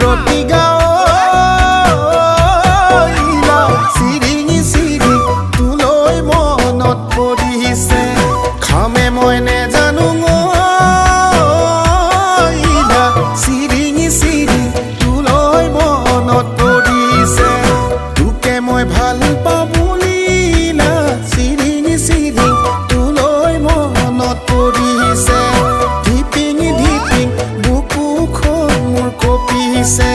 আৰতি গাঁৱলা চিৰিঙি চিৰি তোলৈ মনত পৰিছে খামে মই নেজানো চিৰিঙি চিৰি তোলৈ মনত পৰিছে তোকে মই ভাল পাবলীলা চিৰিঙি চিৰি তোলৈ মনত পৰিছে ধিপিং ধিপিং বুকুখন মোৰ কঁপিছে